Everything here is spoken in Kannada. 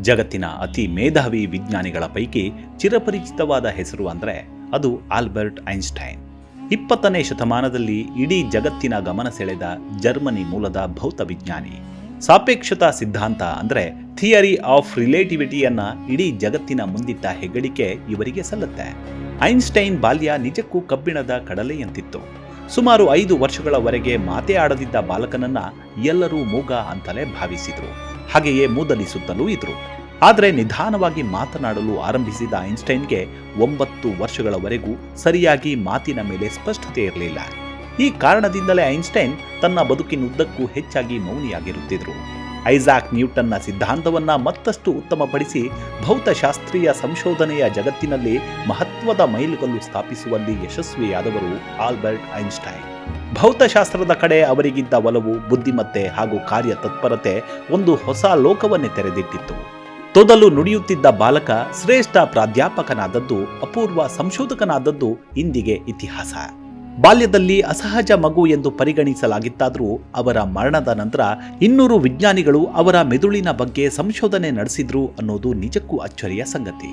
ಜಗತ್ತಿನ ಅತಿ ಮೇಧಾವಿ ವಿಜ್ಞಾನಿಗಳ ಪೈಕಿ ಚಿರಪರಿಚಿತವಾದ ಹೆಸರು ಅಂದರೆ ಅದು ಆಲ್ಬರ್ಟ್ ಐನ್ಸ್ಟೈನ್. 20ನೇ ಶತಮಾನದಲ್ಲಿ ಇಡೀ ಜಗತ್ತಿನ ಗಮನ ಸೆಳೆದ ಜರ್ಮನಿ ಮೂಲದ ಭೌತ ವಿಜ್ಞಾನಿ. ಸಾಪೇಕ್ಷತಾ ಸಿದ್ಧಾಂತ ಅಂದರೆ ಥಿಯರಿ ಆಫ್ ರಿಲೇಟಿವಿಟಿಯನ್ನ ಇಡೀ ಜಗತ್ತಿನ ಮುಂದಿಟ್ಟ ಹೆಗ್ಗಳಿಕೆ ಇವರಿಗೆ ಸಲ್ಲುತ್ತೆ. ಐನ್ಸ್ಟೈನ್ ಬಾಲ್ಯ ನಿಜಕ್ಕೂ ಕಬ್ಬಿಣದ ಕಡಲೆಯಂತಿತ್ತು. ಸುಮಾರು 5 ವರ್ಷಗಳವರೆಗೆ ಮಾತೇ ಆಡದಿದ್ದ ಬಾಲಕನನ್ನ ಎಲ್ಲರೂ ಮೂಗ ಅಂತಲೇ ಭಾವಿಸಿದ್ರು. ಹಾಗೆಯೇ ಮೂದಲಿಸುತ್ತಲೂ ಇದ್ರು. ಆದರೆ ನಿಧಾನವಾಗಿ ಮಾತನಾಡಲು ಆರಂಭಿಸಿದ ಐನ್ಸ್ಟೈನ್ಗೆ 9 ವರ್ಷಗಳವರೆಗೂ ಸರಿಯಾಗಿ ಮಾತಿನ ಮೇಲೆ ಸ್ಪಷ್ಟತೆ ಇರಲಿಲ್ಲ. ಈ ಕಾರಣದಿಂದಲೇ ಐನ್ಸ್ಟೈನ್ ತನ್ನ ಬದುಕಿನುದ್ದಕ್ಕೂ ಹೆಚ್ಚಾಗಿ ಮೌನಿಯಾಗಿರುತ್ತಿದ್ರು. ಐಸಾಕ್ ನ್ಯೂಟನ್ನ ಸಿದ್ಧಾಂತವನ್ನ ಮತ್ತಷ್ಟು ಉತ್ತಮಪಡಿಸಿ ಭೌತಶಾಸ್ತ್ರೀಯ ಸಂಶೋಧನೆಯ ಜಗತ್ತಿನಲ್ಲಿ ಮಹತ್ವದ ಮೈಲುಗಲ್ಲು ಸ್ಥಾಪಿಸುವಲ್ಲಿ ಯಶಸ್ವಿಯಾದವರು ಆಲ್ಬರ್ಟ್ ಐನ್ಸ್ಟೈನ್. ಭೌತಶಾಸ್ತ್ರದ ಕಡೆ ಅವರಿಗಿದ್ದ ಒಲವು, ಬುದ್ಧಿಮತ್ತೆ ಹಾಗೂ ಕಾರ್ಯತತ್ಪರತೆ ಒಂದು ಹೊಸ ಲೋಕವನ್ನೇ ತೆರೆದಿಟ್ಟಿತ್ತು. ತೊದಲು ನುಡಿಯುತ್ತಿದ್ದ ಬಾಲಕ ಶ್ರೇಷ್ಠ ಪ್ರಾಧ್ಯಾಪಕನಾದದ್ದು, ಅಪೂರ್ವ ಸಂಶೋಧಕನಾದದ್ದು ಇಂದಿಗೆ ಇತಿಹಾಸ. ಬಾಲ್ಯದಲ್ಲಿ ಅಸಹಜ ಮಗು ಎಂದು ಪರಿಗಣಿಸಲಾಗಿತ್ತಾದರೂ ಅವರ ಮರಣದ ನಂತರ 200 ವಿಜ್ಞಾನಿಗಳು ಅವರ ಮೆದುಳಿನ ಬಗ್ಗೆ ಸಂಶೋಧನೆ ನಡೆಸಿದ್ರು ಅನ್ನೋದು ನಿಜಕ್ಕೂ ಅಚ್ಚರಿಯ ಸಂಗತಿ.